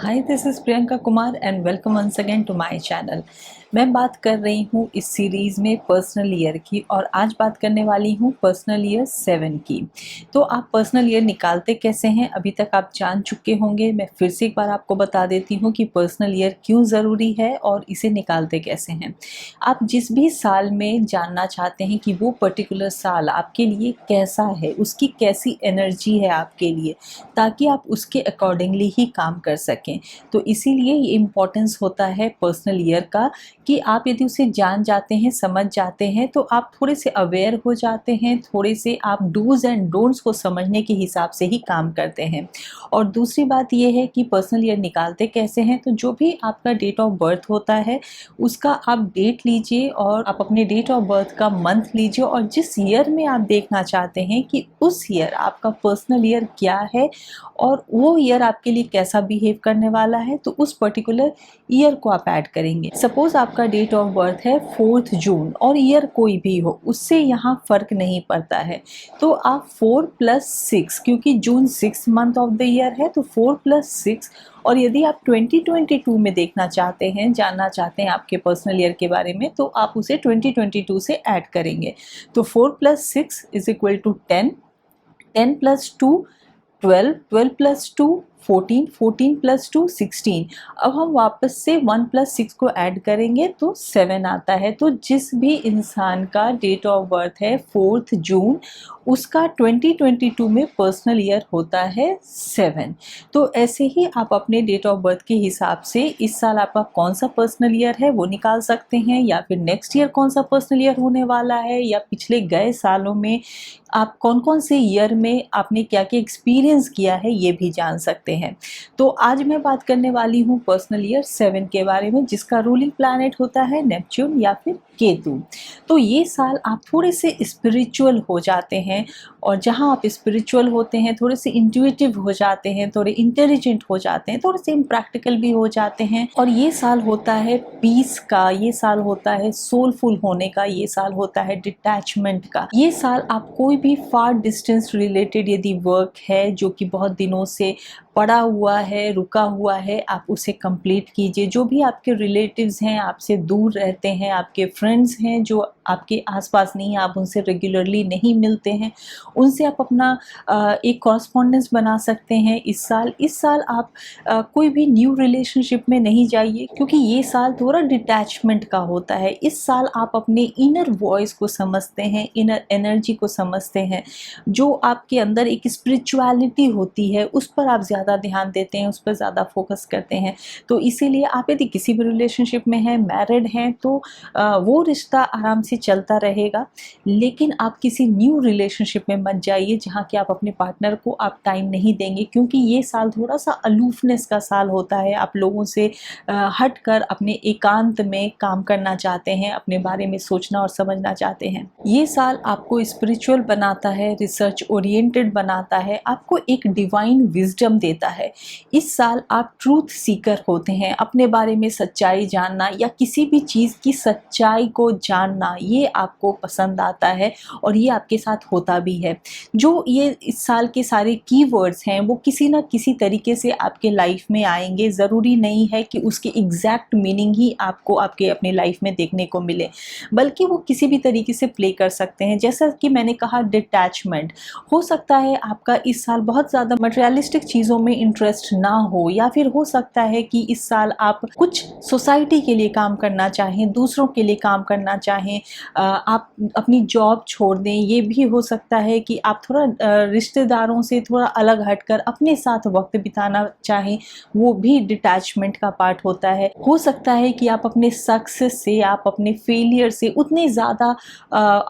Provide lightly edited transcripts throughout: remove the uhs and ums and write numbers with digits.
Hi, this is Priyanka Kumar and welcome once again to my channel. मैं बात कर रही हूँ इस सीरीज़ में पर्सनल ईयर की और आज बात करने वाली हूँ पर्सनल ईयर 7 की। तो आप पर्सनल ईयर निकालते कैसे हैं अभी तक आप जान चुके होंगे। मैं फिर से एक बार आपको बता देती हूँ कि पर्सनल ईयर क्यों ज़रूरी है और इसे निकालते कैसे हैं। आप जिस भी साल में जानना चाहते हैं कि वो पर्टिकुलर साल आपके लिए कैसा है, उसकी कैसी एनर्जी है आपके लिए, ताकि आप उसके अकॉर्डिंगली ही काम कर सकें। तो इसीलिए ये इम्पोर्टेंस होता है पर्सनल ईयर का कि आप यदि उसे जान जाते हैं, समझ जाते हैं, तो आप थोड़े से अवेयर हो जाते हैं, थोड़े से आप डूज़ एंड डोंट्स को समझने के हिसाब से ही काम करते हैं। और दूसरी बात ये है कि पर्सनल ईयर निकालते कैसे हैं, तो जो भी आपका डेट ऑफ बर्थ होता है उसका आप डेट लीजिए और आप अपने डेट ऑफ बर्थ का मंथ लीजिए और जिस ईयर में आप देखना चाहते हैं कि उस ईयर आपका पर्सनल ईयर क्या है और वो ईयर आपके लिए कैसा बिहेव करने वाला है, तो उस पर्टिकुलर ईयर को आप ऐड करेंगे। सपोज आपका डेट ऑफ बर्थ है 4 जून और ईयर कोई भी हो, उससे यहाँ फ़र्क नहीं पड़ता है। तो आप 4 + 6, क्योंकि जून 6 मंथ ऑफ द ईयर है, तो 4 + 6। और यदि आप 2022 में देखना चाहते हैं, जानना चाहते हैं आपके पर्सनल ईयर के बारे में, तो आप उसे 2022 से ऐड करेंगे। तो 4 + 6 = 10, 10 + 2 12, 12 + 2 14, 14 + 2 16। अब हम वापस से 1 + 6 को ऐड करेंगे तो 7 आता है। तो जिस भी इंसान का डेट ऑफ बर्थ है 4 जून, उसका 2022 में पर्सनल ईयर होता है 7। तो ऐसे ही आप अपने डेट ऑफ बर्थ के हिसाब से इस साल आपका कौन सा पर्सनल ईयर है वो निकाल सकते हैं, या फिर नेक्स्ट ईयर कौन सा पर्सनल ईयर होने वाला है, या पिछले गए सालों में आप कौन कौन से ईयर में आपने क्या क्या एक्सपीरियंस किया है ये भी जान सकते हैं। तो आज मैं बात करने वाली हूँ पर्सनल ईयर 7 के बारे में, जिसका रूलिंग प्लैनेट होता है नेपच्यून या फिर केतु। तो ये साल आप थोड़े से स्पिरिचुअल हो जाते हैं, और जहाँ आप स्पिरिचुअल होते हैं, थोड़े से इंट्यूटिव हो जाते हैं, थोड़े इंटेलिजेंट हो जाते हैं, थोड़े से इम्प्रैक्टिकल भी हो जाते हैं। और ये साल होता है पीस का, ये साल होता है सोलफुल होने का, ये साल होता है डिटैचमेंट का। ये साल आप कोई भी फार डिस्टेंस रिलेटेड यदि वर्क है जो कि बहुत दिनों से पड़ा हुआ है, रुका हुआ है, आप उसे कंप्लीट कीजिए। जो भी आपके रिलेटिव्स हैं, आपसे दूर रहते हैं, आपके फ्रेंड्स हैं जो आपके आसपास नहीं, आप उनसे रेगुलरली नहीं मिलते हैं, उनसे आप अपना एक कॉरस्पॉन्डेंस बना सकते हैं इस साल। इस साल आप कोई भी न्यू रिलेशनशिप में नहीं जाइए, क्योंकि ये साल थोड़ा डिटैचमेंट का होता है। इस साल आप अपने इनर वॉइस को समझते हैं, इनर एनर्जी को समझते हैं, जो आपके अंदर एक स्पिरिचुअलिटी होती है उस पर आप ज़्यादा ध्यान देते हैं, उस पर ज़्यादा फोकस करते हैं। तो इसीलिए आप यदि किसी भी रिलेशनशिप में हैं, मैरिड हैं, तो वो रिश्ता आराम से चलता रहेगा। लेकिन आप किसी न्यू रिलेशनशिप में मत जाइए जहाँ कि आप अपने पार्टनर को आप टाइम नहीं देंगे, क्योंकि ये साल थोड़ा सा अलूफनेस का साल होता है। आप लोगों से हट कर अपने एकांत में काम करना चाहते हैं, अपने बारे में सोचना और समझना चाहते हैं। ये साल आपको स्पिरिचुअल बनाता है, रिसर्च ओरिएंटेड बनाता है, आपको एक डिवाइन विजडम देता है। इस साल आप ट्रूथ सीकर होते हैं, अपने बारे में सच्चाई जानना या किसी भी चीज़ की सच्चाई को जानना, ये आपको पसंद आता है और ये आपके साथ होता भी है। जो ये इस साल के सारे कीवर्ड्स हैं वो किसी ना किसी तरीके से आपके लाइफ में आएंगे। ज़रूरी नहीं है कि उसकी एग्जैक्ट मीनिंग ही आपको आपके अपने लाइफ में देखने को मिले, बल्कि वो किसी भी तरीके से प्ले कर सकते हैं। जैसा कि मैंने कहा, डिटैचमेंट हो सकता है आपका इस साल बहुत ज़्यादा मटेरियलिस्टिक चीज़ों में इंटरेस्ट ना हो, या फिर हो सकता है कि इस साल आप कुछ सोसाइटी के लिए काम करना चाहें, दूसरों के लिए काम करना चाहें, आप अपनी जॉब छोड़ दें। ये भी हो सकता है कि आप थोड़ा रिश्तेदारों से थोड़ा अलग हटकर अपने साथ वक्त बिताना चाहें, वो भी डिटैचमेंट का पार्ट होता है। हो सकता है कि आप अपने सक्सेस से, आप अपने फेलियर से उतने ज़्यादा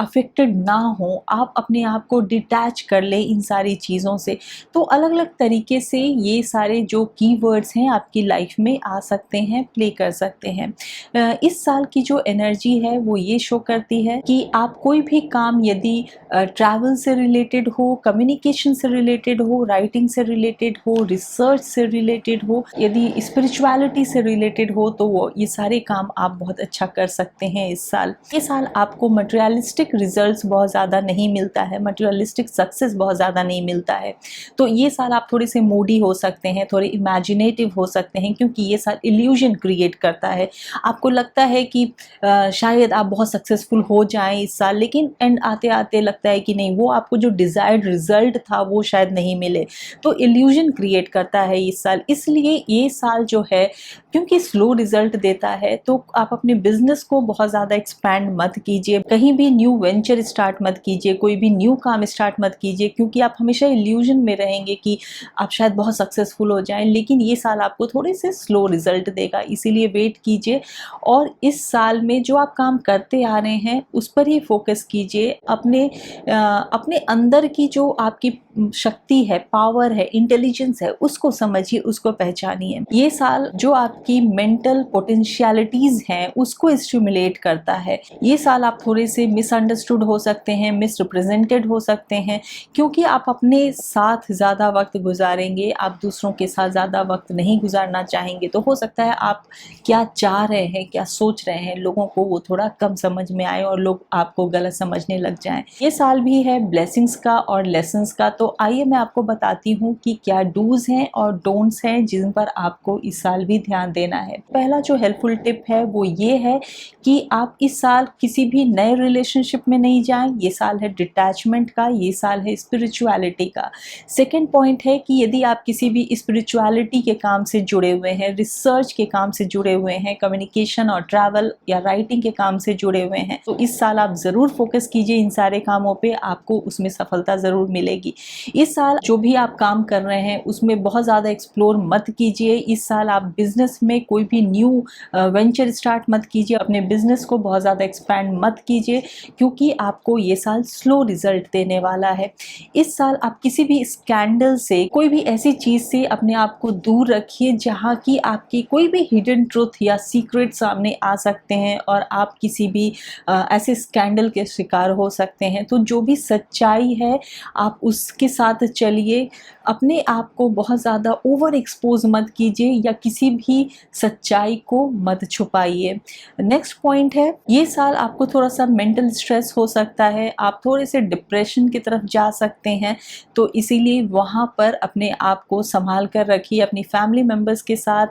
अफेक्टेड ना हो, आप अपने आप को डिटैच कर लें इन सारी चीज़ों से। तो अलग अलग तरीके से ये सारे जो कीवर्ड्स हैं आपकी लाइफ में आ सकते हैं, प्ले कर सकते हैं। इस साल की जो एनर्जी है वो ये शो करती है कि आप कोई भी काम यदि ट्रैवल से रिलेटेड हो, कम्युनिकेशन से रिलेटेड हो, राइटिंग से रिलेटेड हो, रिसर्च से रिलेटेड हो, यदि स्पिरिचुअलिटी से रिलेटेड हो तो वो ये सारे काम आप बहुत अच्छा कर सकते हैं इस साल। ये साल आपको मटेरियलिस्टिक रिजल्ट्स बहुत ज़्यादा नहीं मिलता है, मटेरियलिस्टिक सक्सेस बहुत ज़्यादा नहीं मिलता है। तो ये साल आप थोड़े से मूडी हो सकते हैं, थोड़े इमेजिनेटिव हो सकते हैं, क्योंकि ये साल इल्यूजन क्रिएट करता है। आपको लगता है कि शायद आप बहुत सक्सेसफुल हो जाएं इस साल, लेकिन एंड आते आते लगता है कि नहीं, वो आपको जो डिज़ायर्ड रिजल्ट था वो शायद नहीं मिले। तो इल्यूजन क्रिएट करता है इस साल। इसलिए ये साल जो है, क्योंकि स्लो रिजल्ट देता है, तो आप अपने बिजनेस को बहुत ज़्यादा एक्सपैंड मत कीजिए, कहीं भी न्यू वेंचर स्टार्ट मत कीजिए, कोई भी न्यू काम स्टार्ट मत कीजिए, क्योंकि आप हमेशा इल्यूजन में रहेंगे कि आप शायद बहुत सक्सेसफुल हो जाएं, लेकिन ये साल आपको थोड़े से स्लो रिजल्ट देगा। इसीलिए वेट कीजिए और इस साल में जो आप काम करते आ रहे हैं उस पर ही फोकस कीजिए। अपने अंदर की जो आपकी शक्ति है, पावर है, इंटेलिजेंस है, उसको समझिए, उसको पहचानिए। ये साल जो आपकी मेंटल पोटेंशियलिटीज हैं उसको स्टिमुलेट करता है। ये साल आप थोड़े से मिसअंडरस्टूड हो सकते हैं, मिसरिप्रेजेंटेड हो सकते हैं, क्योंकि आप अपने साथ ज़्यादा वक्त गुजारेंगे, आप दूसरों के साथ ज़्यादा वक्त नहीं गुजारना चाहेंगे। तो हो सकता है आप क्या चाह रहे हैं, क्या सोच रहे हैं, लोगों को वो थोड़ा कम समझ में आए और लोग आपको गलत समझने लग जाएं। ये साल भी है ब्लेसिंग्स का और लेसन्स का। तो आइए मैं आपको बताती हूँ कि क्या डूज हैं और डोंट्स हैं जिन पर आपको इस साल भी ध्यान देना है। पहला जो हेल्पफुल टिप है वो ये है कि आप इस साल किसी भी नए रिलेशनशिप में नहीं जाएं। ये साल है डिटैचमेंट का, ये साल है स्पिरिचुअलिटी का। सेकेंड पॉइंट है कि यदि आप किसी भी स्पिरिचुअलिटी के काम से जुड़े हुए हैं, रिसर्च के काम से जुड़े हुए हैं, कम्युनिकेशन और ट्रैवल या राइटिंग के काम से जुड़े हुए हैं, तो इस साल आप ज़रूर फोकस कीजिए इन सारे कामों पे, आपको उसमें सफलता ज़रूर मिलेगी। इस साल जो भी आप काम कर रहे हैं उसमें बहुत ज़्यादा एक्सप्लोर मत कीजिए। इस साल आप बिजनेस में कोई भी न्यू वेंचर स्टार्ट मत कीजिए, अपने बिजनेस को बहुत ज़्यादा एक्सपैंड मत कीजिए, क्योंकि आपको ये साल स्लो रिजल्ट देने वाला है। इस साल आप किसी भी स्कैंडल से, कोई भी ऐसी चीज़ से अपने आप को दूर रखिए जहाँ की आपकी कोई भी हिडन ट्रुथ या सीक्रेट सामने आ सकते हैं और आप किसी भी ऐसे स्कैंडल के शिकार हो सकते हैं। तो जो भी सच्चाई है आप उसके साथ चलिए, अपने आप को बहुत ज़्यादा ओवर एक्सपोज मत कीजिए या किसी भी सच्चाई को मत छुपाइए। नेक्स्ट पॉइंट है, ये साल आपको थोड़ा सा मेंटल स्ट्रेस हो सकता है, आप थोड़े से डिप्रेशन की तरफ जा सकते हैं, तो इसीलिए वहाँ पर अपने आप को संभाल कर रखिए, अपनी फैमिली मेम्बर्स के साथ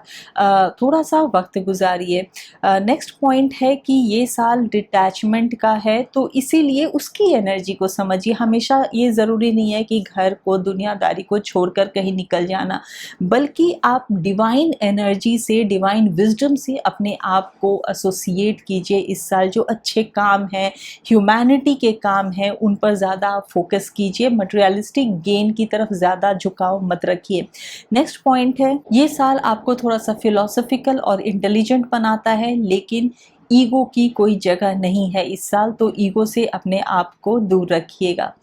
थोड़ा सा वक्त गुजारिए। नेक्स्ट पॉइंट है कि ये साल डिटैचमेंट का है, तो इसीलिए उसकी एनर्जी को समझिए। हमेशा ये ज़रूरी नहीं है कि घर को, दुनियादारी को छोड़कर कहीं निकल जाना, बल्कि आप डिवाइन एनर्जी से, डिवाइन विजडम से अपने आप को एसोसिएट कीजिए। इस साल जो अच्छे काम हैं, ह्यूमैनिटी के काम हैं, उन पर ज़्यादा फोकस कीजिए, मटेरियलिस्टिक गेन की तरफ ज़्यादा झुकाव मत रखिए। नेक्स्ट पॉइंट है, ये साल आपको थोड़ा सा फिलोसफिकल और इंटेलिजेंट बनाता है, लेकिन ईगो की कोई जगह नहीं है इस साल, तो ईगो से अपने आप को दूर रखिएगा।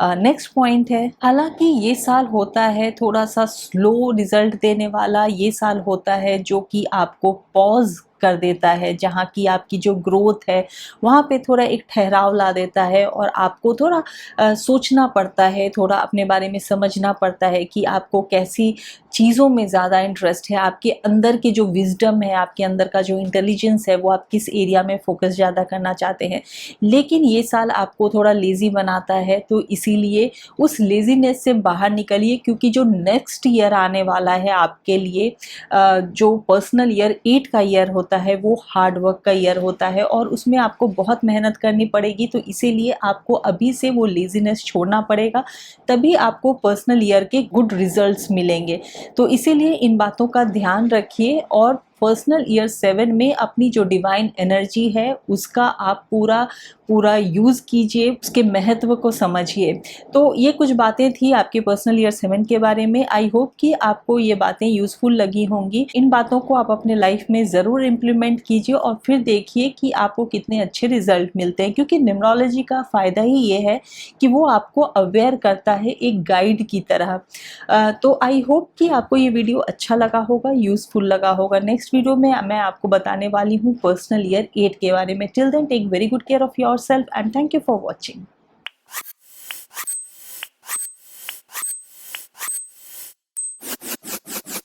नेक्स्ट पॉइंट है, हालांकि ये साल होता है थोड़ा सा स्लो रिजल्ट देने वाला, ये साल होता है जो कि आपको पॉज कर देता है, जहाँ की आपकी जो ग्रोथ है वहाँ पे थोड़ा एक ठहराव ला देता है और आपको थोड़ा सोचना पड़ता है, थोड़ा अपने बारे में समझना पड़ता है कि आपको कैसी चीज़ों में ज़्यादा इंटरेस्ट है, आपके अंदर की जो विजडम है, आपके अंदर का जो इंटेलिजेंस है, वो आप किस एरिया में फोकस ज़्यादा करना चाहते हैं। लेकिन ये साल आपको थोड़ा लेज़ी बनाता है, तो इसीलिए उस लेज़ीनेस से बाहर निकलिए, क्योंकि जो नेक्स्ट ईयर आने वाला है आपके लिए, जो पर्सनल ईयर 8 का ईयर होता है, वो हार्ड वर्क का ईयर होता है और उसमें आपको बहुत मेहनत करनी पड़ेगी। तो इसीलिए आपको अभी से वो लेज़ीनेस छोड़ना पड़ेगा, तभी आपको पर्सनल ईयर के गुड रिजल्ट्स मिलेंगे। तो इसीलिए इन बातों का ध्यान रखिए और पर्सनल ईयर 7 में अपनी जो डिवाइन एनर्जी है उसका आप पूरा यूज़ कीजिए, उसके महत्व को समझिए। तो ये कुछ बातें थी आपके पर्सनल ईयर 7 के बारे में। आई होप कि आपको ये बातें यूज़फुल लगी होंगी। इन बातों को आप अपने लाइफ में ज़रूर इम्प्लीमेंट कीजिए और फिर देखिए कि आपको कितने अच्छे रिजल्ट मिलते हैं, क्योंकि न्यूमरोलॉजी का फ़ायदा ही ये है कि वो आपको अवेयर करता है एक गाइड की तरह। तो आई होप कि आपको ये वीडियो अच्छा लगा होगा, यूज़फुल लगा होगा। नेक्स्ट वीडियो में मैं आपको बताने वाली हूँ पर्सनल ईयर 8 के बारे में। Till then take very good care of yourself and thank you for watching.